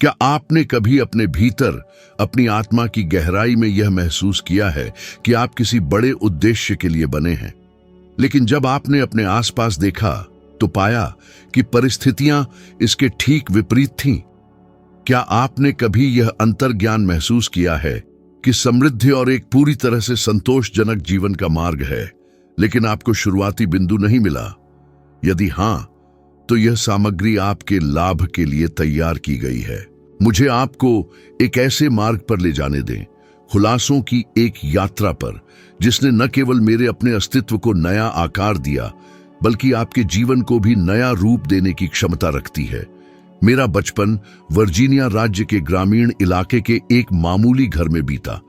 क्या आपने कभी अपने भीतर, अपनी आत्मा की गहराई में यह महसूस किया है कि आप किसी बड़े उद्देश्य के लिए बने हैं, लेकिन जब आपने अपने आसपास देखा तो पाया कि परिस्थितियां इसके ठीक विपरीत थीं? क्या आपने कभी यह अंतर्ज्ञान महसूस किया है कि समृद्धि और एक पूरी तरह से संतोषजनक जीवन का मार्ग है, लेकिन आपको शुरुआती बिंदु नहीं मिला? यदि हां, तो यह सामग्री आपके लाभ के लिए तैयार की गई है। मुझे आपको एक ऐसे मार्ग पर ले जाने दें, खुलासों की एक यात्रा पर, जिसने न केवल मेरे अपने अस्तित्व को नया आकार दिया, बल्कि आपके जीवन को भी नया रूप देने की क्षमता रखती है। मेरा बचपन वर्जीनिया राज्य के ग्रामीण इलाके के एक मामूली घर में बीता।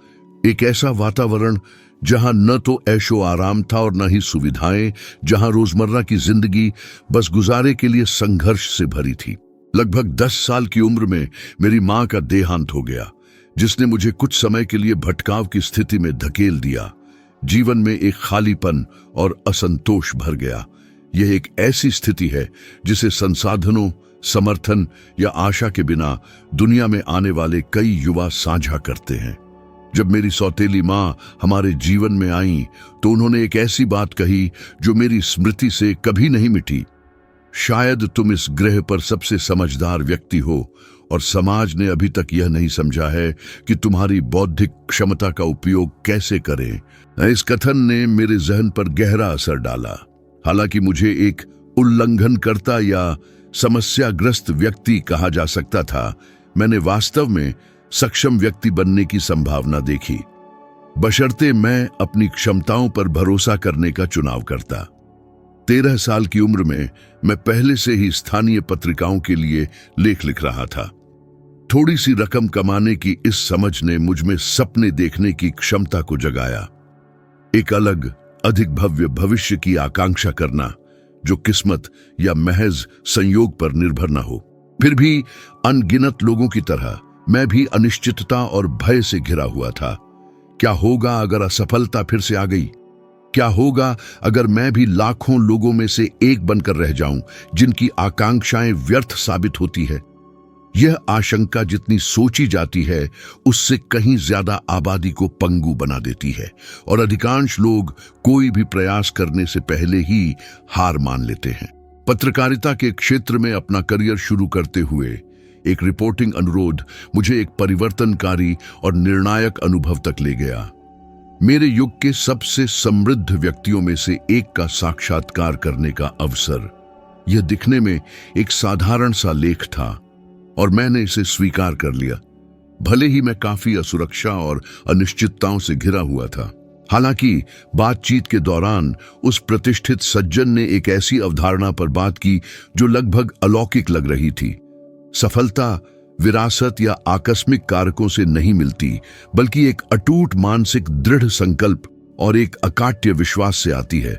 एक ऐसा वातावरण जहां न तो ऐशो आराम था और न ही सुविधाएं, जहां रोजमर्रा की जिंदगी बस गुजारे के लिए संघर्ष से भरी थी। लगभग 10 साल की उम्र में मेरी मां का देहांत हो गया, जिसने मुझे कुछ समय के लिए भटकाव की स्थिति में धकेल दिया। जीवन में एक खालीपन और असंतोष भर गया। यह एक ऐसी स्थिति है जिसे संसाधनों, समर्थन या आशा के बिना दुनिया में आने वाले कई युवा साझा करते हैं। जब मेरी सौतेली मां हमारे जीवन में आई तो उन्होंने एक ऐसी बात कही जो मेरी स्मृति से कभी नहीं मिटी। शायद तुम इस ग्रह पर सबसे समझदार व्यक्ति हो और समाज ने अभी तक यह नहीं समझा है कि तुम्हारी बौद्धिक क्षमता का उपयोग कैसे करें। इस कथन ने मेरे जहन पर गहरा असर डाला। हालांकि मुझे एक उल्लंघनकर्ता या समस्याग्रस्त व्यक्ति कहा जा सकता था, मैंने वास्तव में सक्षम व्यक्ति बनने की संभावना देखी, बशर्ते मैं अपनी क्षमताओं पर भरोसा करने का चुनाव करता। 13 साल की उम्र में मैं पहले से ही स्थानीय पत्रिकाओं के लिए लेख लिख रहा था। थोड़ी सी रकम कमाने की इस समझ ने मुझ में सपने देखने की क्षमता को जगाया। एक अलग, अधिक भव्य भविष्य की आकांक्षा करना जो किस्मत या महज संयोग पर निर्भर न हो। फिर भी अनगिनत लोगों की तरह मैं भी अनिश्चितता और भय से घिरा हुआ था। क्या होगा अगर असफलता फिर से आ गई? क्या होगा अगर मैं भी लाखों लोगों में से एक बनकर रह जाऊं जिनकी आकांक्षाएं व्यर्थ साबित होती है? यह आशंका जितनी सोची जाती है उससे कहीं ज्यादा आबादी को पंगु बना देती है और अधिकांश लोग कोई भी प्रयास करने से पहले ही हार मान लेते हैं। पत्रकारिता के क्षेत्र में अपना करियर शुरू करते हुए एक रिपोर्टिंग अनुरोध मुझे एक परिवर्तनकारी और निर्णायक अनुभव तक ले गया। मेरे युग के सबसे समृद्ध व्यक्तियों में से एक का साक्षात्कार करने का अवसर। यह दिखने में एक साधारण सा लेख था और मैंने इसे स्वीकार कर लिया, भले ही मैं काफी असुरक्षा और अनिश्चितताओं से घिरा हुआ था। हालांकि बातचीत के दौरान उस प्रतिष्ठित सज्जन ने एक ऐसी अवधारणा पर बात की जो लगभग अलौकिक लग रही थी। सफलता विरासत या आकस्मिक कारकों से नहीं मिलती, बल्कि एक अटूट मानसिक दृढ़ संकल्प और एक अकाट्य विश्वास से आती है।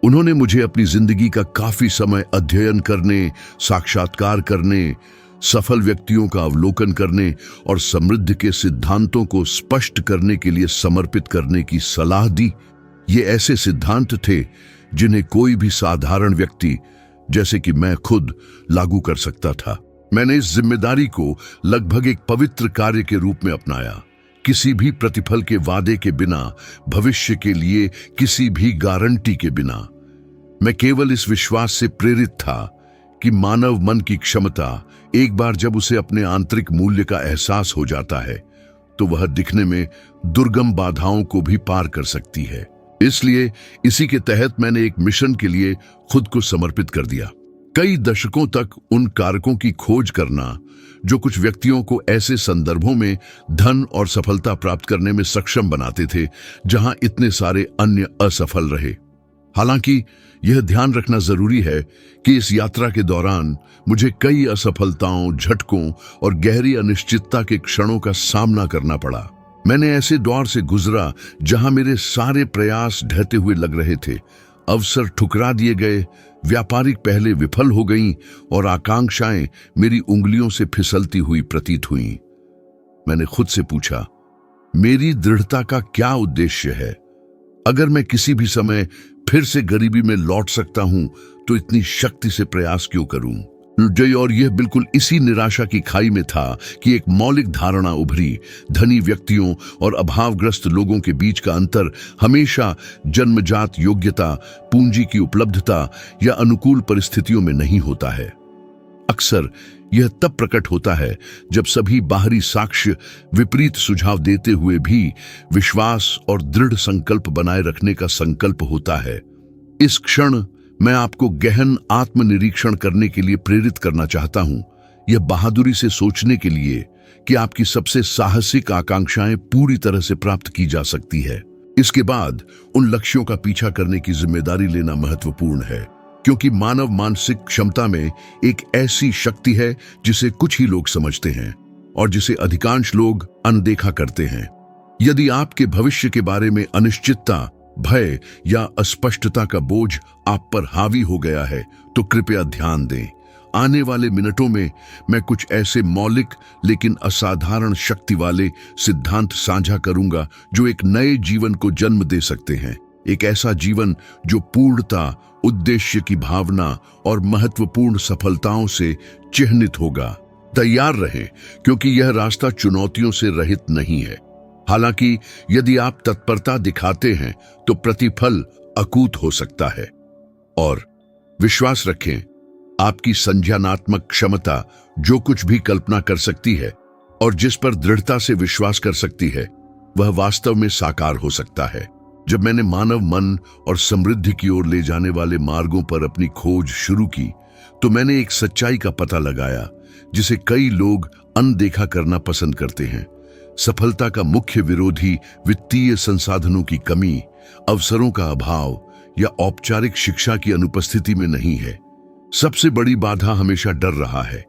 उन्होंने मुझे अपनी जिंदगी का काफी समय अध्ययन करने, साक्षात्कार करने, सफल व्यक्तियों का अवलोकन करने और समृद्धि के सिद्धांतों को स्पष्ट करने के लिए समर्पित करने की सलाह दी। ये ऐसे सिद्धांत थे जिन्हें कोई भी साधारण व्यक्ति जैसे कि मैं खुद लागू कर सकता था। मैंने इस जिम्मेदारी को लगभग एक पवित्र कार्य के रूप में अपनाया, किसी भी प्रतिफल के वादे के बिना, भविष्य के लिए किसी भी गारंटी के बिना। मैं केवल इस विश्वास से प्रेरित था कि मानव मन की क्षमता, एक बार जब उसे अपने आंतरिक मूल्य का एहसास हो जाता है तो वह दिखने में दुर्गम बाधाओं को भी पार कर सकती है। इसलिए इसी के तहत मैंने एक मिशन के लिए खुद को समर्पित कर दिया। कई दशकों तक उन कारकों की खोज करना जो कुछ व्यक्तियों को ऐसे संदर्भों में धन और सफलता प्राप्त करने में सक्षम बनाते थे जहां इतने सारे अन्य असफल रहे। हालांकि यह ध्यान रखना जरूरी है कि इस यात्रा के दौरान मुझे कई असफलताओं, झटकों और गहरी अनिश्चितता के क्षणों का सामना करना पड़ा। मैंने ऐसे दौर से गुजरा जहां मेरे सारे प्रयास ढहते हुए लग रहे थे, अवसर ठुकरा दिए गए, व्यापारिक पहले विफल हो गईं और आकांक्षाएं मेरी उंगलियों से फिसलती हुई प्रतीत हुईं। मैंने खुद से पूछा, मेरी दृढ़ता का क्या उद्देश्य है? अगर मैं किसी भी समय फिर से गरीबी में लौट सकता हूं तो इतनी शक्ति से प्रयास क्यों करूं? जय, और यह बिल्कुल इसी निराशा की खाई में था कि एक मौलिक धारणा उभरी। धनी व्यक्तियों और अभावग्रस्त लोगों के बीच का अंतर हमेशा जन्मजात योग्यता, पूंजी की उपलब्धता या अनुकूल परिस्थितियों में नहीं होता है। अक्सर यह तब प्रकट होता है जब सभी बाहरी साक्ष्य विपरीत सुझाव देते हुए भी विश्वास और दृढ़ संकल्प बनाए रखने का संकल्प होता है। इस क्षण मैं आपको गहन आत्मनिरीक्षण करने के लिए प्रेरित करना चाहता हूं, यह बहादुरी से सोचने के लिए कि आपकी सबसे साहसिक आकांक्षाएं पूरी तरह से प्राप्त की जा सकती है। इसके बाद उन लक्ष्यों का पीछा करने की जिम्मेदारी लेना महत्वपूर्ण है, क्योंकि मानव मानसिक क्षमता में एक ऐसी शक्ति है जिसे कुछ ही लोग समझते हैं और जिसे अधिकांश लोग अनदेखा करते हैं। यदि आपके भविष्य के बारे में अनिश्चितता, भय या अस्पष्टता का बोझ आप पर हावी हो गया है, तो कृपया ध्यान दें। आने वाले मिनटों में मैं कुछ ऐसे मौलिक लेकिन असाधारण शक्ति वाले सिद्धांत साझा करूंगा जो एक नए जीवन को जन्म दे सकते हैं। एक ऐसा जीवन जो पूर्णता, उद्देश्य की भावना और महत्वपूर्ण सफलताओं से चिह्नित होगा। तैयार रहें, क्योंकि यह रास्ता चुनौतियों से रहित नहीं है। हालांकि यदि आप तत्परता दिखाते हैं तो प्रतिफल अकूत हो सकता है। और विश्वास रखें, आपकी संज्ञानात्मक क्षमता जो कुछ भी कल्पना कर सकती है और जिस पर दृढ़ता से विश्वास कर सकती है, वह वास्तव में साकार हो सकता है। जब मैंने मानव मन और समृद्धि की ओर ले जाने वाले मार्गों पर अपनी खोज शुरू की, तो मैंने एक सच्चाई का पता लगाया जिसे कई लोग अनदेखा करना पसंद करते हैं। सफलता का मुख्य विरोधी वित्तीय संसाधनों की कमी, अवसरों का अभाव या औपचारिक शिक्षा की अनुपस्थिति में नहीं है। सबसे बड़ी बाधा हमेशा डर रहा है।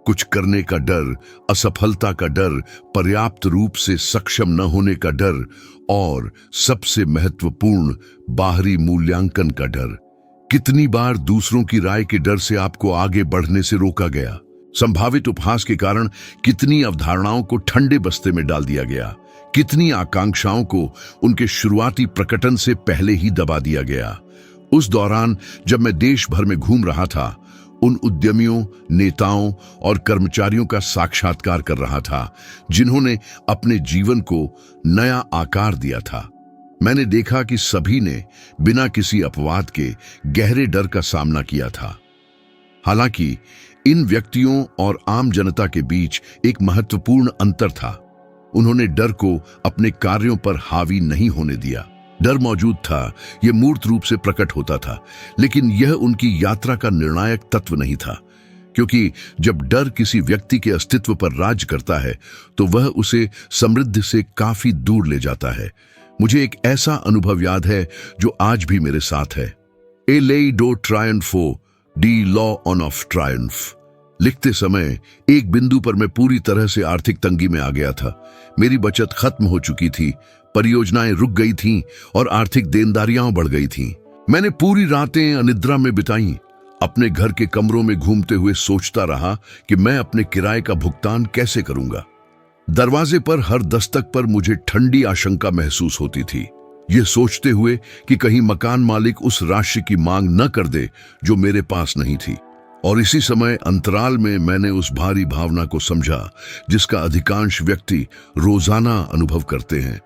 कुछ करने का डर, असफलता का डर, पर्याप्त रूप से सक्षम न होने का डर और सबसे महत्वपूर्ण बाहरी मूल्यांकन का डर। कितनी बार दूसरों की राय के डर से आपको आगे बढ़ने से रोका गया। संभावित उपहास के कारण कितनी अवधारणाओं को ठंडे बस्ते में डाल दिया गया। कितनी आकांक्षाओं को उनके शुरुआती प्रकटन से पहले ही दबा दिया गया। उस दौरान जब मैं देश भर में घूम रहा था, उन उद्यमियों, नेताओं और कर्मचारियों का साक्षात्कार कर रहा था जिन्होंने अपने जीवन को नया आकार दिया था, मैंने देखा कि सभी ने बिना किसी अपवाद के गहरे डर का सामना किया था। हालांकि इन व्यक्तियों और आम जनता के बीच एक महत्वपूर्ण अंतर था। उन्होंने डर को अपने कार्यों पर हावी नहीं होने दिया। डर मौजूद था, यह मूर्त रूप से प्रकट होता था, लेकिन यह उनकी यात्रा का निर्णायक तत्व नहीं था, क्योंकि जब डर किसी व्यक्ति के अस्तित्व पर राज करता है तो वह उसे समृद्धि से काफी दूर ले जाता है। मुझे एक ऐसा अनुभव याद है जो आज भी मेरे साथ है। ए लेई डो ट्रायम्फो डी लॉ ऑन ऑफ ट्रायम्फ लिखते समय एक बिंदु पर मैं पूरी तरह से आर्थिक तंगी में आ गया था। मेरी बचत खत्म हो चुकी थी, परियोजनाएं रुक गई थीं और आर्थिक देनदारियां बढ़ गई थीं। मैंने पूरी रातें अनिद्रा में बिताई, अपने घर के कमरों में घूमते हुए सोचता रहा कि मैं अपने किराए का भुगतान कैसे करूंगा। दरवाजे पर हर दस्तक पर मुझे ठंडी आशंका महसूस होती थी, यह सोचते हुए कि कहीं मकान मालिक उस राशि की मांग न कर दे जो मेरे पास नहीं थी। और इसी समय अंतराल में मैंने उस भारी भावना को समझा जिसका अधिकांश व्यक्ति रोजाना अनुभव करते हैं।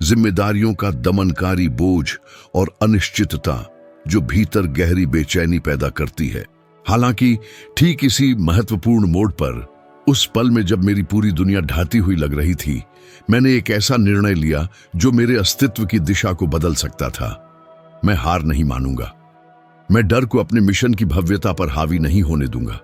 जिम्मेदारियों का दमनकारी बोझ और अनिश्चितता जो भीतर गहरी बेचैनी पैदा करती है। हालांकि ठीक इसी महत्वपूर्ण मोड़ पर, उस पल में जब मेरी पूरी दुनिया ढाती हुई लग रही थी, मैंने एक ऐसा निर्णय लिया जो मेरे अस्तित्व की दिशा को बदल सकता था। मैं हार नहीं मानूंगा। मैं डर को अपने मिशन की भव्यता पर हावी नहीं होने दूंगा।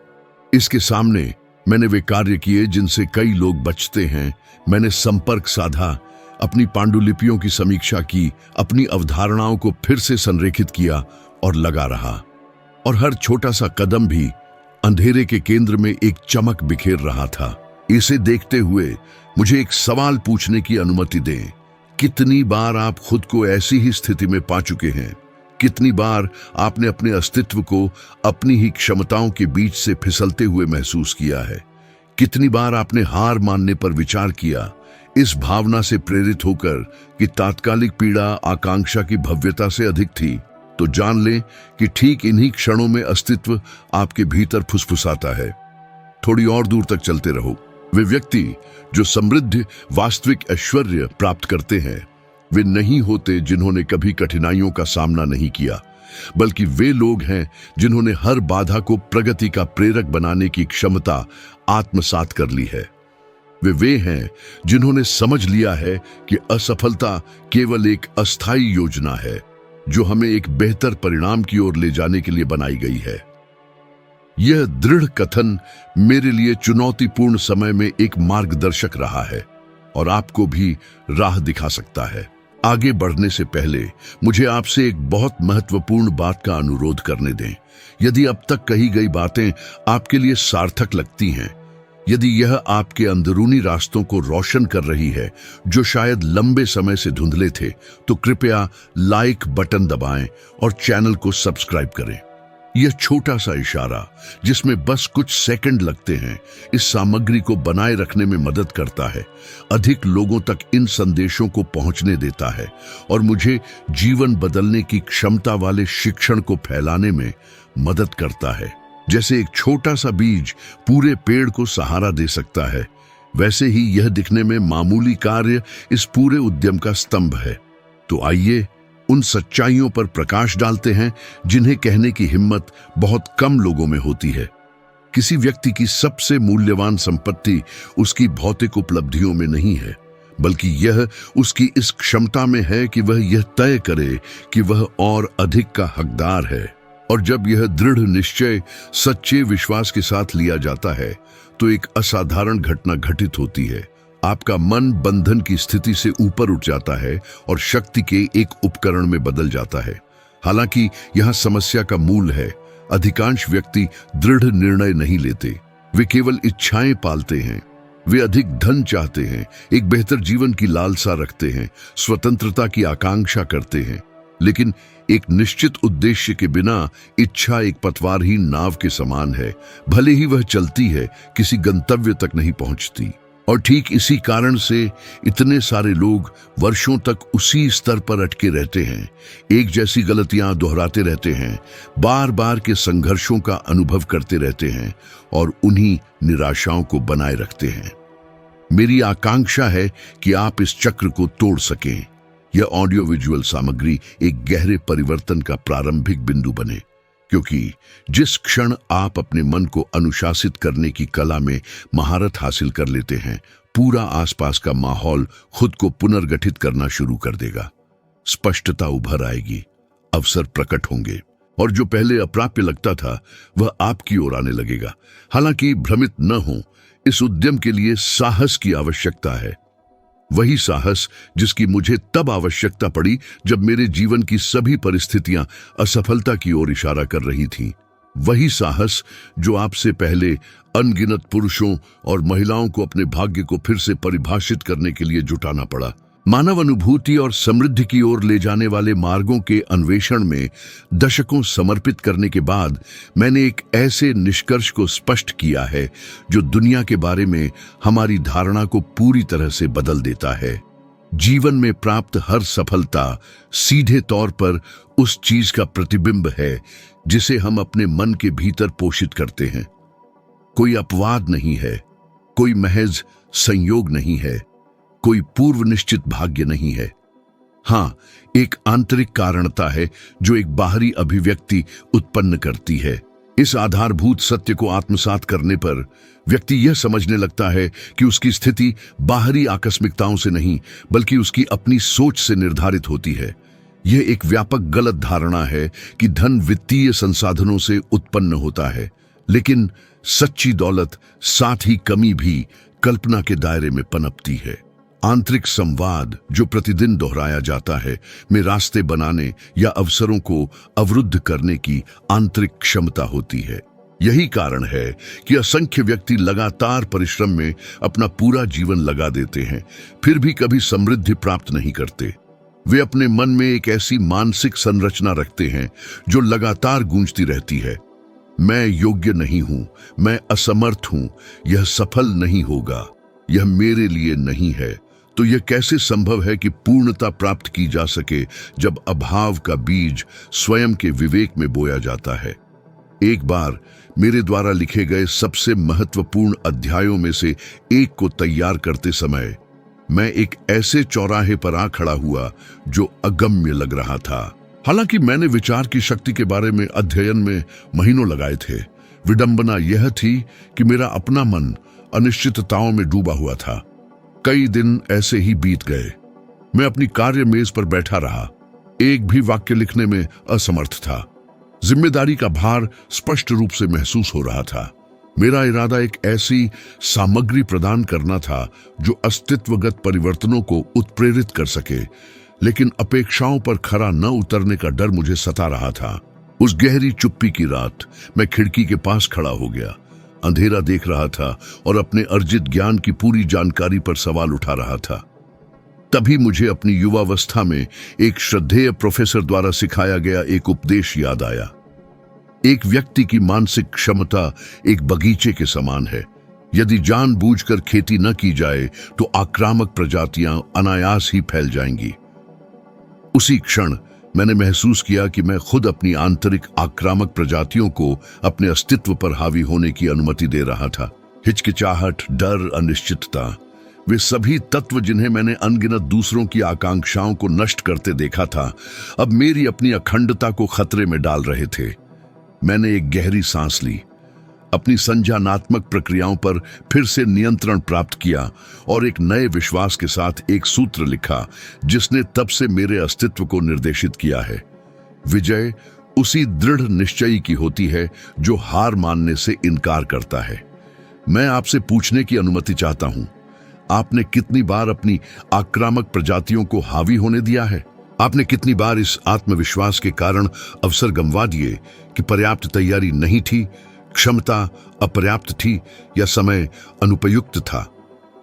इसके सामने मैंने वे कार्य किए जिनसे कई लोग बचते हैं। मैंने संपर्क साधा, अपनी पांडुलिपियों की समीक्षा की, अपनी अवधारणाओं को फिर से संरेखित किया और लगा रहा। और हर छोटा सा कदम भी अंधेरे के केंद्र में एक चमक बिखेर रहा था। इसे देखते हुए मुझे एक सवाल पूछने की अनुमति दें। कितनी बार आप खुद को ऐसी ही स्थिति में पा चुके हैं? कितनी बार आपने अपने अस्तित्व को अपनी ही क्षमताओं के बीच से फिसलते हुए महसूस किया है? कितनी बार आपने हार मानने पर विचार किया, इस भावना से प्रेरित होकर कि तात्कालिक पीड़ा आकांक्षा की भव्यता से अधिक थी? तो जान लें कि ठीक इन्हीं क्षणों में अस्तित्व आपके भीतर फुसफुसाता है। थोड़ी और दूर तक चलते रहो। वे व्यक्ति जो समृद्ध वास्तविक ऐश्वर्य प्राप्त करते हैं वे नहीं होते जिन्होंने कभी कठिनाइयों का सामना नहीं किया, बल्कि वे लोग हैं जिन्होंने हर बाधा को प्रगति का प्रेरक बनाने की क्षमता आत्मसात कर ली है। वे हैं जिन्होंने समझ लिया है कि असफलता केवल एक अस्थायी योजना है जो हमें एक बेहतर परिणाम की ओर ले जाने के लिए बनाई गई है। यह दृढ़ कथन मेरे लिए चुनौतीपूर्ण समय में एक मार्गदर्शक रहा है और आपको भी राह दिखा सकता है। आगे बढ़ने से पहले मुझे आपसे एक बहुत महत्वपूर्ण बात का अनुरोध करने दें। यदि अब तक कही गई बातें आपके लिए सार्थक लगती हैं, यदि यह आपके अंदरूनी रास्तों को रोशन कर रही है जो शायद लंबे समय से धुंधले थे, तो कृपया लाइक बटन दबाएं और चैनल को सब्सक्राइब करें। यह छोटा सा इशारा जिसमें बस कुछ सेकंड लगते हैं, इस सामग्री को बनाए रखने में मदद करता है, अधिक लोगों तक इन संदेशों को पहुंचने देता है और मुझे जीवन बदलने की क्षमता वाले शिक्षण को फैलाने में मदद करता है। जैसे एक छोटा सा बीज पूरे पेड़ को सहारा दे सकता है, वैसे ही यह दिखने में मामूली कार्य इस पूरे उद्यम का स्तंभ है। तो आइए उन सच्चाइयों पर प्रकाश डालते हैं जिन्हें कहने की हिम्मत बहुत कम लोगों में होती है। किसी व्यक्ति की सबसे मूल्यवान संपत्ति उसकी भौतिक उपलब्धियों में नहीं है, बल्कि यह उसकी इस क्षमता में है कि वह यह तय करे कि वह और अधिक का हकदार है। और जब यह दृढ़ निश्चय सच्चे विश्वास के साथ लिया जाता है तो एक असाधारण घटना घटित होती है। आपका मन बंधन की स्थिति से ऊपर उठ जाता है और शक्ति के एक उपकरण में बदल जाता है। हालांकि यह समस्या का मूल है। अधिकांश व्यक्ति दृढ़ निर्णय नहीं लेते, वे केवल इच्छाएं पालते हैं। वे अधिक धन चाहते हैं, एक बेहतर जीवन की लालसा रखते हैं, स्वतंत्रता की आकांक्षा करते हैं, लेकिन एक निश्चित उद्देश्य के बिना इच्छा एक पतवारहीन नाव के समान है। भले ही वह चलती है, किसी गंतव्य तक नहीं पहुंचती। और ठीक इसी कारण से इतने सारे लोग वर्षों तक उसी स्तर पर अटके रहते हैं, एक जैसी गलतियां दोहराते रहते हैं, बार बार के संघर्षों का अनुभव करते रहते हैं और उन्हीं निराशाओं को बनाए रखते हैं। मेरी आकांक्षा है कि आप इस चक्र को तोड़ सकें। यह ऑडियो विजुअल सामग्री एक गहरे परिवर्तन का प्रारंभिक बिंदु बने, क्योंकि जिस क्षण आप अपने मन को अनुशासित करने की कला में महारत हासिल कर लेते हैं, पूरा आसपास का माहौल खुद को पुनर्गठित करना शुरू कर देगा। स्पष्टता उभर आएगी, अवसर प्रकट होंगे और जो पहले अप्राप्य लगता था वह आपकी ओर आने लगेगा। हालांकि भ्रमित न हो, इस उद्यम के लिए साहस की आवश्यकता है। वही साहस जिसकी मुझे तब आवश्यकता पड़ी जब मेरे जीवन की सभी परिस्थितियां असफलता की ओर इशारा कर रही थीं। वही साहस जो आपसे पहले अनगिनत पुरुषों और महिलाओं को अपने भाग्य को फिर से परिभाषित करने के लिए जुटाना पड़ा। मानव अनुभूति और समृद्धि की ओर ले जाने वाले मार्गों के अन्वेषण में दशकों समर्पित करने के बाद मैंने एक ऐसे निष्कर्ष को स्पष्ट किया है जो दुनिया के बारे में हमारी धारणा को पूरी तरह से बदल देता है। जीवन में प्राप्त हर सफलता सीधे तौर पर उस चीज का प्रतिबिंब है जिसे हम अपने मन के भीतर पोषित करते हैं। कोई अपवाद नहीं है, कोई महज संयोग नहीं है, कोई पूर्व निश्चित भाग्य नहीं है। हाँ, एक आंतरिक कारणता है जो एक बाहरी अभिव्यक्ति उत्पन्न करती है। इस आधारभूत सत्य को आत्मसात करने पर व्यक्ति यह समझने लगता है कि उसकी स्थिति बाहरी आकस्मिकताओं से नहीं, बल्कि उसकी अपनी सोच से निर्धारित होती है। यह एक व्यापक गलत धारणा है कि धन वित्तीय संसाधनों से उत्पन्न होता है, लेकिन सच्ची दौलत साथ ही कमी भी कल्पना के दायरे में पनपती है। आंतरिक संवाद जो प्रतिदिन दोहराया जाता है में रास्ते बनाने या अवसरों को अवरुद्ध करने की आंतरिक क्षमता होती है। यही कारण है कि असंख्य व्यक्ति लगातार परिश्रम में अपना पूरा जीवन लगा देते हैं, फिर भी कभी समृद्धि प्राप्त नहीं करते। वे अपने मन में एक ऐसी मानसिक संरचना रखते हैं जो लगातार गूंजती रहती है, मैं योग्य नहीं हूं, मैं असमर्थ हूं, यह सफल नहीं होगा, यह मेरे लिए नहीं है। तो यह कैसे संभव है कि पूर्णता प्राप्त की जा सके जब अभाव का बीज स्वयं के विवेक में बोया जाता है? एक बार मेरे द्वारा लिखे गए सबसे महत्वपूर्ण अध्यायों में से एक को तैयार करते समय मैं एक ऐसे चौराहे पर आ खड़ा हुआ जो अगम्य लग रहा था। हालांकि मैंने विचार की शक्ति के बारे में अध्ययन में महीनों लगाए थे, विडंबना यह थी कि मेरा अपना मन अनिश्चितताओं में डूबा हुआ था। कई दिन ऐसे ही बीत गए। मैं अपनी कार्य मेज पर बैठा रहा, एक भी वाक्य लिखने में असमर्थ था। जिम्मेदारी का भार स्पष्ट रूप से महसूस हो रहा था। मेरा इरादा एक ऐसी सामग्री प्रदान करना था जो अस्तित्वगत परिवर्तनों को उत्प्रेरित कर सके, लेकिन अपेक्षाओं पर खरा न उतरने का डर मुझे सता रहा था। उस गहरी चुप्पी की रात मैं खिड़की के पास खड़ा हो गया, अंधेरा देख रहा था और अपने अर्जित ज्ञान की पूरी जानकारी पर सवाल उठा रहा था। तभी मुझे अपनी युवावस्था में एक श्रद्धेय प्रोफेसर द्वारा सिखाया गया एक उपदेश याद आया। एक व्यक्ति की मानसिक क्षमता एक बगीचे के समान है। यदि जानबूझकर खेती न की जाए तो आक्रामक प्रजातियां अनायास ही फैल जाएंगी। उसी क्षण मैंने महसूस किया कि मैं खुद अपनी आंतरिक आक्रामक प्रजातियों को अपने अस्तित्व पर हावी होने की अनुमति दे रहा था। हिचकिचाहट, डर, अनिश्चितता, वे सभी तत्व जिन्हें मैंने अनगिनत दूसरों की आकांक्षाओं को नष्ट करते देखा था, अब मेरी अपनी अखंडता को खतरे में डाल रहे थे। मैंने एक गहरी सांस ली, अपनी संज्ञानात्मक प्रक्रियाओं पर फिर से नियंत्रण प्राप्त किया और एक नए विश्वास के साथ एक सूत्र लिखा जिसने तब से मेरे अस्तित्व को निर्देशित किया है। विजय उसी दृढ़ निश्चयी की होती है जो हार मानने से इनकार करता है। मैं आपसे पूछने की अनुमति चाहता हूं, आपने कितनी बार अपनी आक्रामक प्रजातियों को हावी होने दिया है? आपने कितनी बार इस आत्मविश्वास के कारण अवसर गंवा दिए कि पर्याप्त तैयारी नहीं थी, क्षमता अपर्याप्त थी या समय अनुपयुक्त था?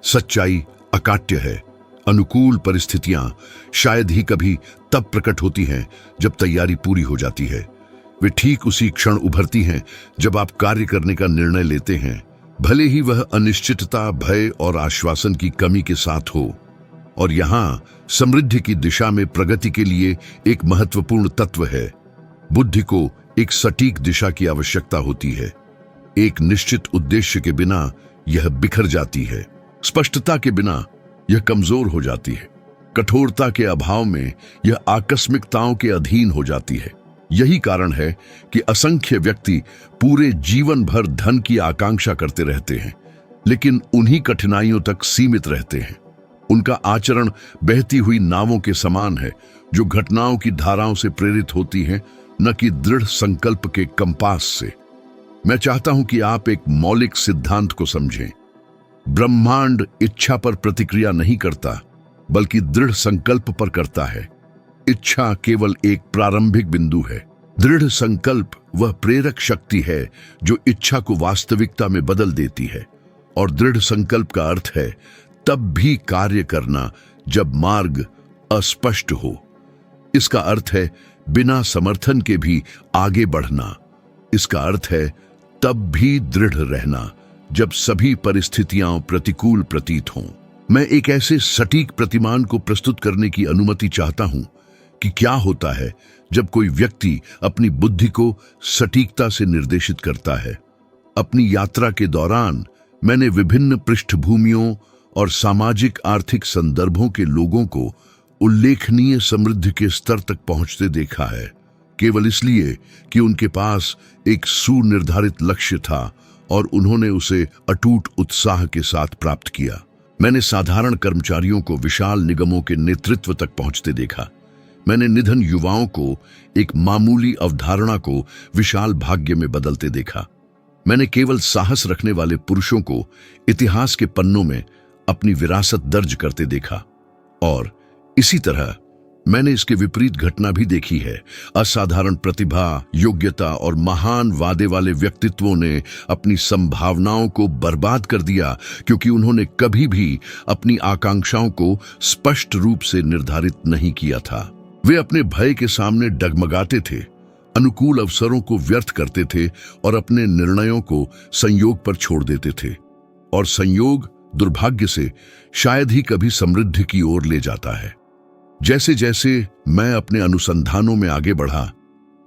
सच्चाई अकाट्य है। अनुकूल परिस्थितियां शायद ही कभी तब प्रकट होती हैं जब तैयारी पूरी हो जाती है। वे ठीक उसी क्षण उभरती हैं जब आप कार्य करने का निर्णय लेते हैं, भले ही वह अनिश्चितता, भय और आश्वासन की कमी के साथ हो। और यहां समृद्धि की दिशा में प्रगति के लिए एक महत्वपूर्ण तत्व है। बुद्धि को एक सटीक दिशा की आवश्यकता होती है। एक निश्चित उद्देश्य के बिना यह बिखर जाती है। स्पष्टता के बिना यह कमजोर हो जाती है। कठोरता के अभाव में यह आकस्मिकताओं के अधीन हो जाती है। यही कारण है कि असंख्य व्यक्ति पूरे जीवन भर धन की आकांक्षा करते रहते हैं, लेकिन उन्हीं कठिनाइयों तक सीमित रहते हैं। उनका आचरण बहती हुई नावों के समान है जो घटनाओं की धाराओं से प्रेरित होती हैं, न कि दृढ़ संकल्प के कंपास से। मैं चाहता हूं कि आप एक मौलिक सिद्धांत को समझें। ब्रह्मांड इच्छा पर प्रतिक्रिया नहीं करता, बल्कि दृढ़ संकल्प पर करता है। इच्छा केवल एक प्रारंभिक बिंदु है। दृढ़ संकल्प वह प्रेरक शक्ति है जो इच्छा को वास्तविकता में बदल देती है। और दृढ़ संकल्प का अर्थ है तब भी कार्य करना जब मार्ग अस्पष्ट हो। इसका अर्थ है बिना समर्थन के भी आगे बढ़ना। इसका अर्थ है तब भी दृढ़ रहना जब सभी परिस्थितियां प्रतिकूल प्रतीत हों। मैं एक ऐसे सटीक प्रतिमान को प्रस्तुत करने की अनुमति चाहता हूं कि क्या होता है जब कोई व्यक्ति अपनी बुद्धि को सटीकता से निर्देशित करता है। अपनी यात्रा के दौरान मैंने विभिन्न पृष्ठभूमियों और सामाजिक आर्थिक संदर्भों के लोगों को उल्लेखनीय समृद्धि के स्तर तक पहुंचते देखा है, केवल इसलिए कि उनके पास एक सुनिर्धारित लक्ष्य था और उन्होंने उसे अटूट उत्साह के साथ प्राप्त किया। मैंने साधारण कर्मचारियों को विशाल निगमों के नेतृत्व तक पहुंचते देखा। मैंने निधन युवाओं को एक मामूली अवधारणा को विशाल भाग्य में बदलते देखा। मैंने केवल साहस रखने वाले पुरुषों को इतिहास के पन्नों में अपनी विरासत दर्ज करते देखा। और इसी तरह मैंने इसके विपरीत घटना भी देखी है। असाधारण प्रतिभा, योग्यता और महान वादे वाले व्यक्तित्वों ने अपनी संभावनाओं को बर्बाद कर दिया क्योंकि उन्होंने कभी भी अपनी आकांक्षाओं को स्पष्ट रूप से निर्धारित नहीं किया था। वे अपने भय के सामने डगमगाते थे, अनुकूल अवसरों को व्यर्थ करते थे और अपने निर्णयों को संयोग पर छोड़ देते थे। और संयोग दुर्भाग्य से शायद ही कभी समृद्धि की ओर ले जाता है। जैसे जैसे मैं अपने अनुसंधानों में आगे बढ़ा,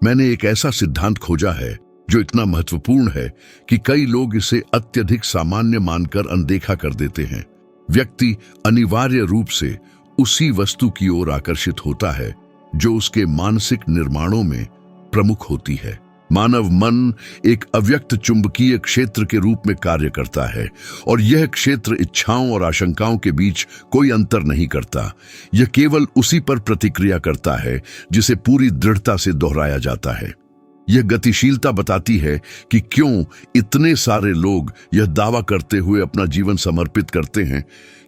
मैंने एक ऐसा सिद्धांत खोजा है जो इतना महत्वपूर्ण है कि कई लोग इसे अत्यधिक सामान्य मानकर अनदेखा कर देते हैं। व्यक्ति अनिवार्य रूप से उसी वस्तु की ओर आकर्षित होता है जो उसके मानसिक निर्माणों में प्रमुख होती है। मानव मन एक अव्यक्त चुंबकीय क्षेत्र के रूप में कार्य करता है और यह क्षेत्र इच्छाओं और आशंकाओं के बीच कोई अंतर नहीं करता। यह केवल उसी पर प्रतिक्रिया करता है जिसे पूरी दृढ़ता से दोहराया जाता है। यह गतिशीलता बताती है कि क्यों इतने सारे लोग यह दावा करते हुए अपना जीवन समर्पित करते हैं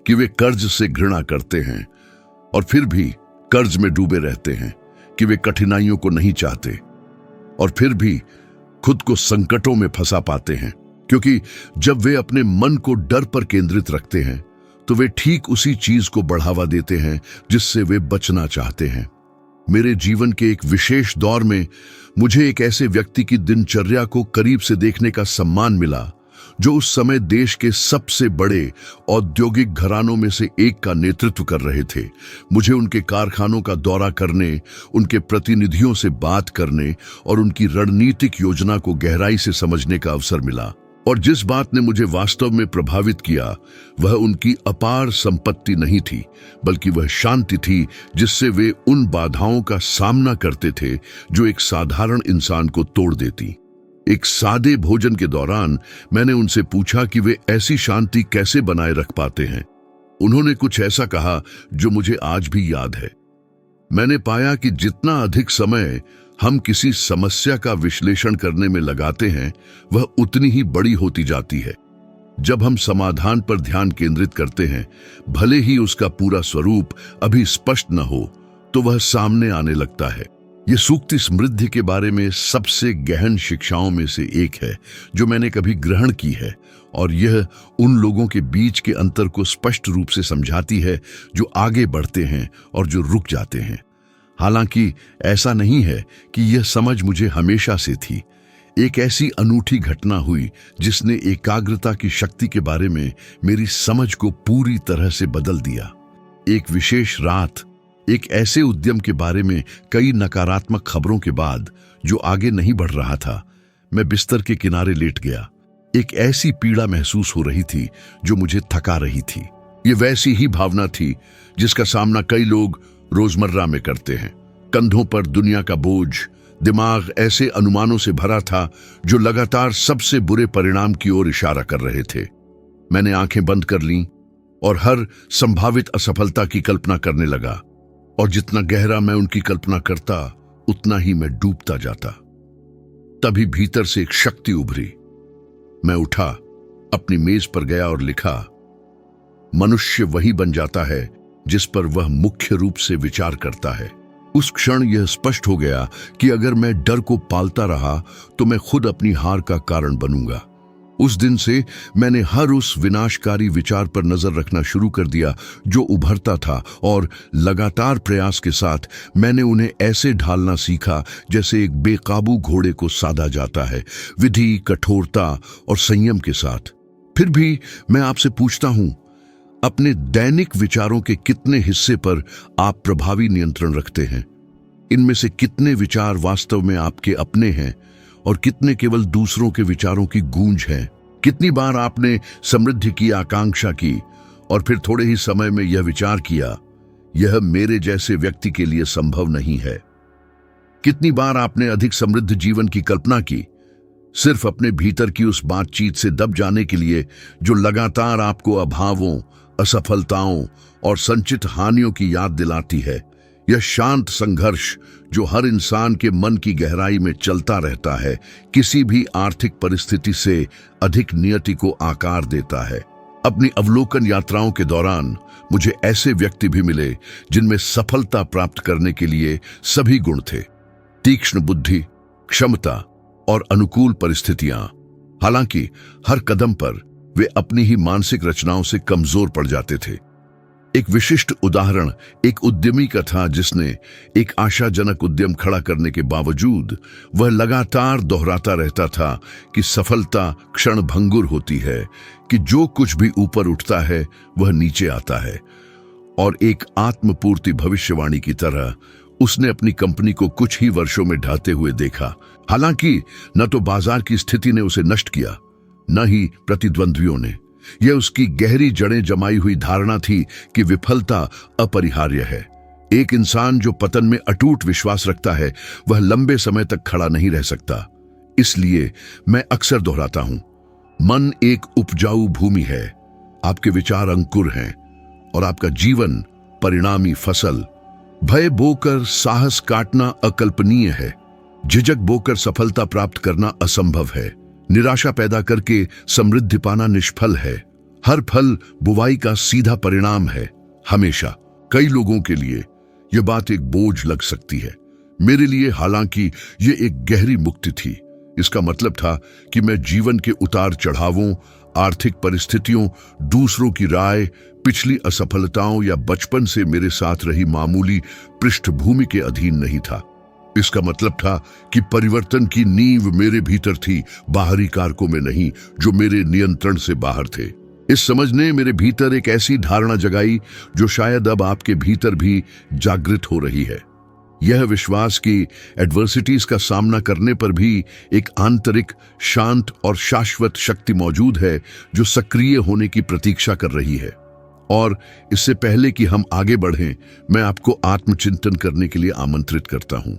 कि वे कर्ज से घृणा करते हैं और फिर भी कर्ज में डूबे रहते हैं, कि वे कठिनाइयों को नहीं चाहते और फिर भी खुद को संकटों में फंसा पाते हैं, क्योंकि जब वे अपने मन को डर पर केंद्रित रखते हैं तो वे ठीक उसी चीज को बढ़ावा देते हैं जिससे वे बचना चाहते हैं। मेरे जीवन के एक विशेष दौर में मुझे एक ऐसे व्यक्ति की दिनचर्या को करीब से देखने का सम्मान मिला जो उस समय देश के सबसे बड़े औद्योगिक घरानों में से एक का नेतृत्व कर रहे थे। मुझे उनके कारखानों का दौरा करने, उनके प्रतिनिधियों से बात करने और उनकी रणनीतिक योजना को गहराई से समझने का अवसर मिला। और जिस बात ने मुझे वास्तव में प्रभावित किया वह उनकी अपार संपत्ति नहीं थी, बल्कि वह शांति थी जिससे वे उन बाधाओं का सामना करते थे जो एक साधारण इंसान को तोड़ देती। एक सादे भोजन के दौरान मैंने उनसे पूछा कि वे ऐसी शांति कैसे बनाए रख पाते हैं। उन्होंने कुछ ऐसा कहा जो मुझे आज भी याद है। मैंने पाया कि जितना अधिक समय हम किसी समस्या का विश्लेषण करने में लगाते हैं वह उतनी ही बड़ी होती जाती है। जब हम समाधान पर ध्यान केंद्रित करते हैं, भले ही उसका पूरा स्वरूप अभी स्पष्ट न हो, तो वह सामने आने लगता है। यह सूक्ति समृद्धि के बारे में सबसे गहन शिक्षाओं में से एक है जो मैंने कभी ग्रहण की है, और यह उन लोगों के बीच के अंतर को स्पष्ट रूप से समझाती है जो आगे बढ़ते हैं और जो रुक जाते हैं। हालांकि ऐसा नहीं है कि यह समझ मुझे हमेशा से थी। एक ऐसी अनूठी घटना हुई जिसने एकाग्रता की शक्ति के बारे में मेरी समझ को पूरी तरह से बदल दिया। एक विशेष रात एक ऐसे उद्यम के बारे में कई नकारात्मक खबरों के बाद जो आगे नहीं बढ़ रहा था, मैं बिस्तर के किनारे लेट गया। एक ऐसी पीड़ा महसूस हो रही थी जो मुझे थका रही थी। ये वैसी ही भावना थी जिसका सामना कई लोग रोजमर्रा में करते हैं। कंधों पर दुनिया का बोझ, दिमाग ऐसे अनुमानों से भरा था जो लगातार सबसे बुरे परिणाम की ओर इशारा कर रहे थे। मैंने आंखें बंद कर लीं और हर संभावित असफलता की कल्पना करने लगा, और जितना गहरा मैं उनकी कल्पना करता उतना ही मैं डूबता जाता। तभी भीतर से एक शक्ति उभरी। मैं उठा, अपनी मेज पर गया और लिखा, मनुष्य वही बन जाता है जिस पर वह मुख्य रूप से विचार करता है। उस क्षण यह स्पष्ट हो गया कि अगर मैं डर को पालता रहा तो मैं खुद अपनी हार का कारण बनूंगा। उस दिन से मैंने हर उस विनाशकारी विचार पर नजर रखना शुरू कर दिया जो उभरता था, और लगातार प्रयास के साथ मैंने उन्हें ऐसे ढालना सीखा जैसे एक बेकाबू घोड़े को साधा जाता है, विधि, कठोरता और संयम के साथ। फिर भी मैं आपसे पूछता हूं, अपने दैनिक विचारों के कितने हिस्से पर आप प्रभावी नियंत्रण रखते हैं? इनमें से कितने विचार वास्तव में आपके अपने हैं और कितने केवल दूसरों के विचारों की गूंज है? कितनी बार आपने समृद्धि की आकांक्षा की और फिर थोड़े ही समय में यह विचार किया, यह मेरे जैसे व्यक्ति के लिए संभव नहीं है? कितनी बार आपने अधिक समृद्ध जीवन की कल्पना की, सिर्फ अपने भीतर की उस बातचीत से दब जाने के लिए जो लगातार आपको अभावों, असफलताओं और संचित हानियों की याद दिलाती है? यह शांत संघर्ष जो हर इंसान के मन की गहराई में चलता रहता है, किसी भी आर्थिक परिस्थिति से अधिक नियति को आकार देता है। अपनी अवलोकन यात्राओं के दौरान मुझे ऐसे व्यक्ति भी मिले जिनमें सफलता प्राप्त करने के लिए सभी गुण थे: तीक्ष्ण बुद्धि, क्षमता और अनुकूल परिस्थितियां। हालांकि हर कदम पर वे अपनी ही मानसिक रचनाओं से कमजोर पड़ जाते थे। एक विशिष्ट उदाहरण एक उद्यमी का था जिसने एक आशाजनक उद्यम खड़ा करने के बावजूद वह लगातार दोहराता रहता था कि सफलता क्षणभंगुर होती है, कि जो कुछ भी ऊपर उठता है वह नीचे आता है। और एक आत्मपूर्ति भविष्यवाणी की तरह उसने अपनी कंपनी को कुछ ही वर्षों में ढहते हुए देखा। हालांकि न तो बाजार की स्थिति ने उसे नष्ट किया, न ही प्रतिद्वंद्वियों ने। यह उसकी गहरी जड़ें जमाई हुई धारणा थी कि विफलता अपरिहार्य है। एक इंसान जो पतन में अटूट विश्वास रखता है वह लंबे समय तक खड़ा नहीं रह सकता। इसलिए मैं अक्सर दोहराता हूं, मन एक उपजाऊ भूमि है, आपके विचार अंकुर हैं और आपका जीवन परिणामी फसल। भय बोकर साहस काटना अकल्पनीय है, झिझक बोकर सफलता प्राप्त करना असंभव है, निराशा पैदा करके समृद्धि पाना निष्फल है। हर फल बुवाई का सीधा परिणाम है, हमेशा। कई लोगों के लिए यह बात एक बोझ लग सकती है, मेरे लिए हालांकि यह एक गहरी मुक्ति थी। इसका मतलब था कि मैं जीवन के उतार चढ़ावों, आर्थिक परिस्थितियों, दूसरों की राय, पिछली असफलताओं या बचपन से मेरे साथ रही मामूली पृष्ठभूमि के अधीन नहीं था। इसका मतलब था कि परिवर्तन की नींव मेरे भीतर थी, बाहरी कारकों में नहीं जो मेरे नियंत्रण से बाहर थे। इस समझ ने मेरे भीतर एक ऐसी धारणा जगाई जो शायद अब आपके भीतर भी जागृत हो रही है। यह विश्वास कि एडवर्सिटीज का सामना करने पर भी एक आंतरिक, शांत और शाश्वत शक्ति मौजूद है जो सक्रिय होने की प्रतीक्षा कर रही है। और इससे पहले कि हम आगे बढ़ें, मैं आपको आत्मचिंतन करने के लिए आमंत्रित करता हूं।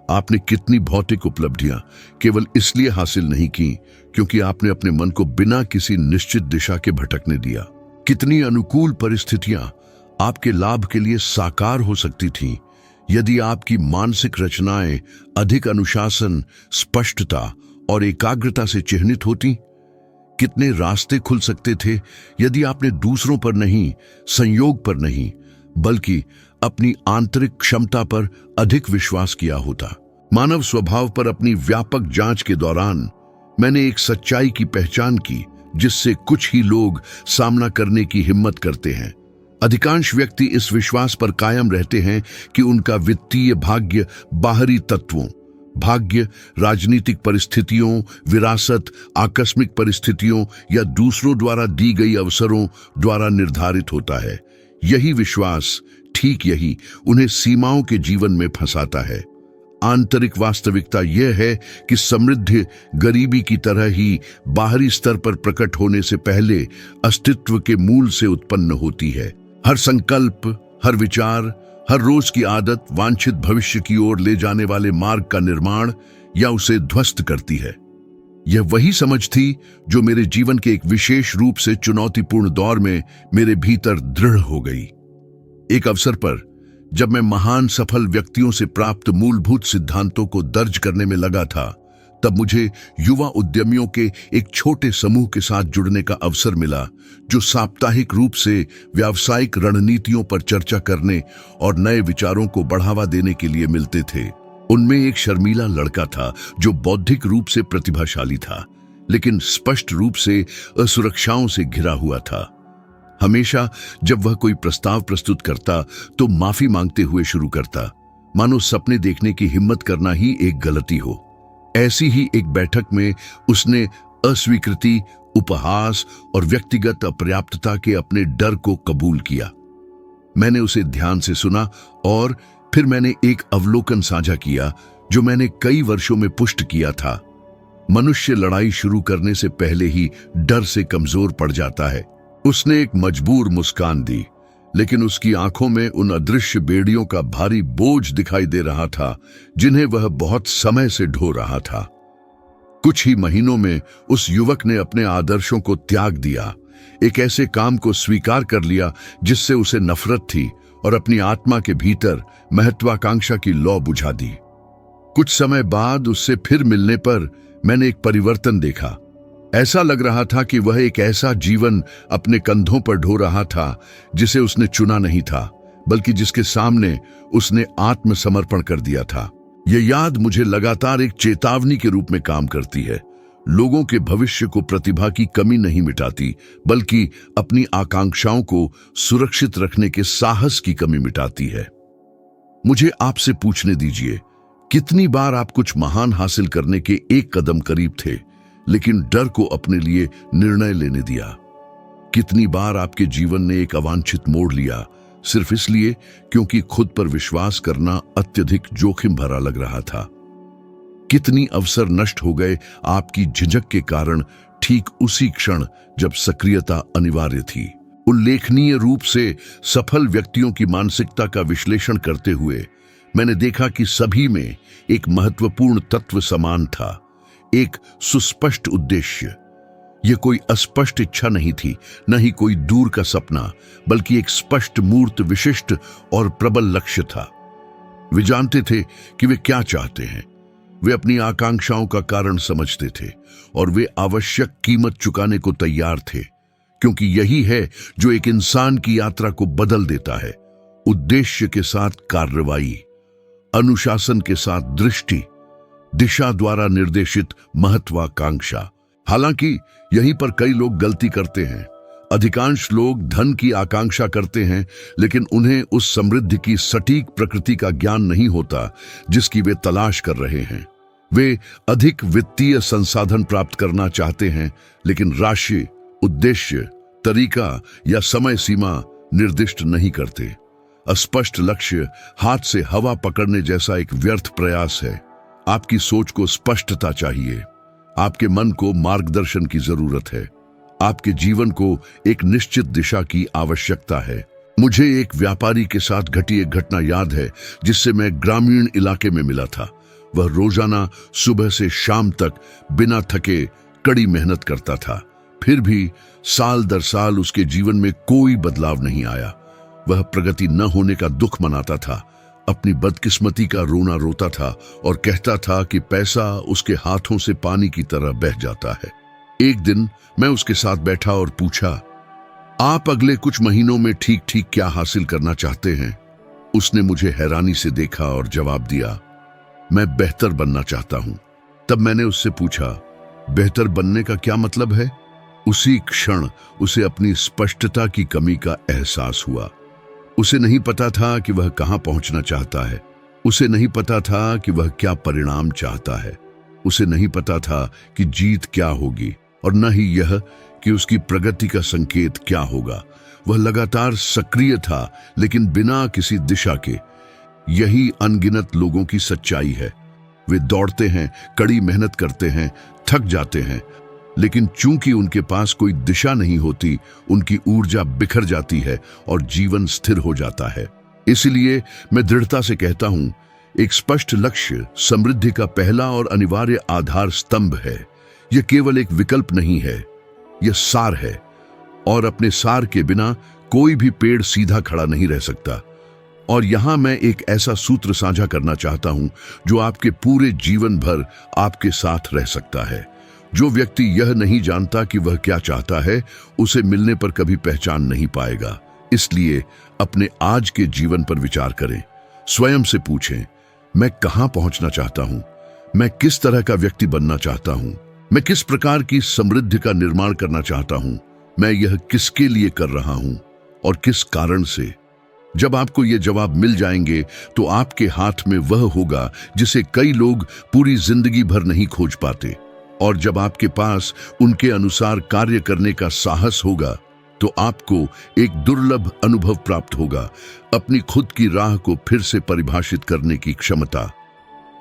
आपने कितनी भौतिक उपलब्धियां केवल इसलिए हासिल नहीं की क्योंकि आपने अपने मन को बिना किसी निश्चित दिशा के भटकने दिया? कितनी अनुकूल परिस्थितियां आपके लाभ के लिए साकार हो सकती थीं यदि आपकी मानसिक रचनाएं अधिक अनुशासन, स्पष्टता और एकाग्रता से चिह्नित होती? कितने रास्ते खुल सकते थे यदि आपने दूसरों पर नहीं, संयोग पर नहीं, बल्कि अपनी आंतरिक क्षमता पर अधिक विश्वास किया होता। मानव स्वभाव पर अपनी व्यापक जांच के दौरान मैंने एक सच्चाई की पहचान की जिससे कुछ ही लोग सामना करने की हिम्मत करते हैं। अधिकांश व्यक्ति इस विश्वास पर कायम रहते हैं कि उनका वित्तीय भाग्य बाहरी तत्वों, भाग्य राजनीतिक परिस्थितियों, विरासत, आकस्मिक परिस्थितियों या दूसरों द्वारा दी गई अवसरों द्वारा निर्धारित होता है। यही विश्वास, ठीक यही, उन्हें सीमाओं के जीवन में फंसाता है। आंतरिक वास्तविकता यह है कि समृद्धि गरीबी की तरह ही बाहरी स्तर पर प्रकट होने से पहले अस्तित्व के मूल से उत्पन्न होती है। हर संकल्प, हर विचार, हर रोज की आदत वांछित भविष्य की ओर ले जाने वाले मार्ग का निर्माण या उसे ध्वस्त करती है। यह वही समझ थी जो मेरे जीवन के एक विशेष रूप से चुनौतीपूर्ण दौर में मेरे भीतर दृढ़ हो गई। एक अवसर पर जब मैं महान सफल व्यक्तियों से प्राप्त मूलभूत सिद्धांतों को दर्ज करने में लगा था, तब मुझे युवा उद्यमियों के एक छोटे समूह के साथ जुड़ने का अवसर मिला जो साप्ताहिक रूप से व्यावसायिक रणनीतियों पर चर्चा करने और नए विचारों को बढ़ावा देने के लिए मिलते थे। उनमें एक शर्मीला लड़का था जो बौद्धिक रूप से प्रतिभाशाली था, लेकिन स्पष्ट रूप से असुरक्षाओं से घिरा हुआ था। हमेशा जब वह कोई प्रस्ताव प्रस्तुत करता तो माफी मांगते हुए शुरू करता, मानो सपने देखने की हिम्मत करना ही एक गलती हो। ऐसी ही एक बैठक में उसने अस्वीकृति, उपहास और व्यक्तिगत अपर्याप्तता के अपने डर को कबूल किया। मैंने उसे ध्यान से सुना और फिर मैंने एक अवलोकन साझा किया जो मैंने कई वर्षों में पुष्ट किया था। मनुष्य लड़ाई शुरू करने से पहले ही डर से कमजोर पड़ जाता है। उसने एक मजबूर मुस्कान दी, लेकिन उसकी आंखों में उन अदृश्य बेड़ियों का भारी बोझ दिखाई दे रहा था जिन्हें वह बहुत समय से ढो रहा था। कुछ ही महीनों में उस युवक ने अपने आदर्शों को त्याग दिया, एक ऐसे काम को स्वीकार कर लिया जिससे उसे नफरत थी और अपनी आत्मा के भीतर महत्वाकांक्षा की लौ बुझा दी। कुछ समय बाद उससे फिर मिलने पर मैंने एक परिवर्तन देखा। ऐसा लग रहा था कि वह एक ऐसा जीवन अपने कंधों पर ढो रहा था जिसे उसने चुना नहीं था, बल्कि जिसके सामने उसने आत्मसमर्पण कर दिया था। यह याद मुझे लगातार एक चेतावनी के रूप में काम करती है। लोगों के भविष्य को प्रतिभा की कमी नहीं मिटाती, बल्कि अपनी आकांक्षाओं को सुरक्षित रखने के साहस की कमी मिटाती है। मुझे आपसे पूछने दीजिए, कितनी बार आप कुछ महान हासिल करने के एक कदम करीब थे, लेकिन डर को अपने लिए निर्णय लेने दिया? कितनी बार आपके जीवन ने एक अवांछित मोड़ लिया, सिर्फ इसलिए क्योंकि खुद पर विश्वास करना अत्यधिक जोखिम भरा लग रहा था? कितनी अवसर नष्ट हो गए आपकी झिझक के कारण, ठीक उसी क्षण जब सक्रियता अनिवार्य थी। उल्लेखनीय रूप से सफल व्यक्तियों की मानसिकता का विश्लेषण करते हुए मैंने देखा कि सभी में एक महत्वपूर्ण तत्व समान था, एक सुस्पष्ट उद्देश्य। यह कोई अस्पष्ट इच्छा नहीं थी, न ही कोई दूर का सपना, बल्कि एक स्पष्ट, मूर्त, विशिष्ट और प्रबल लक्ष्य था। वे जानते थे कि वे क्या चाहते हैं, वे अपनी आकांक्षाओं का कारण समझते थे और वे आवश्यक कीमत चुकाने को तैयार थे, क्योंकि यही है जो एक इंसान की यात्रा को बदल देता है। उद्देश्य के साथ कार्रवाई, अनुशासन के साथ दृष्टि, दिशा द्वारा निर्देशित महत्वाकांक्षा। हालांकि यहीं पर कई लोग गलती करते हैं। अधिकांश लोग धन की आकांक्षा करते हैं, लेकिन उन्हें उस समृद्धि की सटीक प्रकृति का ज्ञान नहीं होता जिसकी वे तलाश कर रहे हैं। वे अधिक वित्तीय संसाधन प्राप्त करना चाहते हैं, लेकिन राशि, उद्देश्य, तरीका या समय सीमा निर्दिष्ट नहीं करते। अस्पष्ट लक्ष्य हाथ से हवा पकड़ने जैसा एक व्यर्थ प्रयास है। आपकी सोच को स्पष्टता चाहिए, आपके मन को मार्गदर्शन की जरूरत है, आपके जीवन को एक निश्चित दिशा की आवश्यकता है। मुझे एक व्यापारी के साथ घटी एक घटना याद है जिससे मैं ग्रामीण इलाके में मिला था। वह रोजाना सुबह से शाम तक बिना थके कड़ी मेहनत करता था, फिर भी साल दर साल उसके जीवन में कोई बदलाव नहीं आया। वह प्रगति न होने का दुख मनाता था, अपनी बदकिस्मती का रोना रोता था और कहता था कि पैसा उसके हाथों से पानी की तरह बह जाता है। एक दिन मैं उसके साथ बैठा और पूछा, आप अगले कुछ महीनों में ठीक ठीक क्या हासिल करना चाहते हैं? उसने मुझे हैरानी से देखा और जवाब दिया, मैं बेहतर बनना चाहता हूं। तब मैंने उससे पूछा, बेहतर बनने का क्या मतलब है? उसी क्षण उसे अपनी स्पष्टता की कमी का एहसास हुआ। उसे नहीं पता था कि वह कहां पहुंचना चाहता है, उसे नहीं पता था कि वह क्या परिणाम चाहता है, उसे नहीं पता था कि जीत क्या होगी, और न ही यह कि उसकी प्रगति का संकेत क्या होगा। वह लगातार सक्रिय था, लेकिन बिना किसी दिशा के। यही अनगिनत लोगों की सच्चाई है। वे दौड़ते हैं, कड़ी मेहनत करते हैं, थक जाते हैं, लेकिन चूंकि उनके पास कोई दिशा नहीं होती, उनकी ऊर्जा बिखर जाती है और जीवन स्थिर हो जाता है। इसलिए मैं दृढ़ता से कहता हूं, एक स्पष्ट लक्ष्य समृद्धि का पहला और अनिवार्य आधार स्तंभ है। यह केवल एक विकल्प नहीं है, यह सार है, और अपने सार के बिना कोई भी पेड़ सीधा खड़ा नहीं रह सकता। और यहां मैं एक ऐसा सूत्र साझा करना चाहता हूं जो आपके पूरे जीवन भर आपके साथ रह सकता है। जो व्यक्ति यह नहीं जानता कि वह क्या चाहता है, उसे मिलने पर कभी पहचान नहीं पाएगा। इसलिए अपने आज के जीवन पर विचार करें, स्वयं से पूछें, मैं कहां पहुंचना चाहता हूं? मैं किस तरह का व्यक्ति बनना चाहता हूं? मैं किस प्रकार की समृद्धि का निर्माण करना चाहता हूं? मैं यह किसके लिए कर रहा हूं और किस कारण से? जब आपको ये जवाब मिल जाएंगे तो आपके हाथ में वह होगा जिसे कई लोग पूरी जिंदगी भर नहीं खोज पाते। और जब आपके पास उनके अनुसार कार्य करने का साहस होगा तो आपको एक दुर्लभ अनुभव प्राप्त होगा, अपनी खुद की राह को फिर से परिभाषित करने की क्षमता।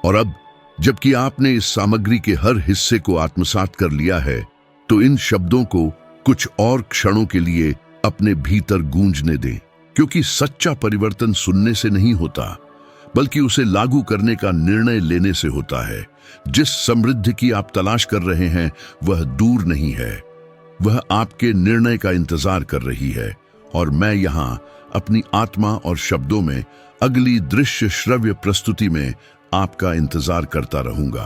और अब जबकि आपने इस सामग्री के हर हिस्से को आत्मसात कर लिया है, तो इन शब्दों को कुछ और क्षणों के लिए अपने भीतर गूंजने दें, क्योंकि सच्चा परिवर्तन सुनने से नहीं होता, बल्कि उसे लागू करने का निर्णय लेने से होता है। जिस समृद्धि की आप तलाश कर रहे हैं वह दूर नहीं है, वह आपके निर्णय का इंतजार कर रही है। और मैं यहाँ अपनी आत्मा और शब्दों में अगली दृश्य श्रव्य प्रस्तुति में आपका इंतजार करता रहूंगा।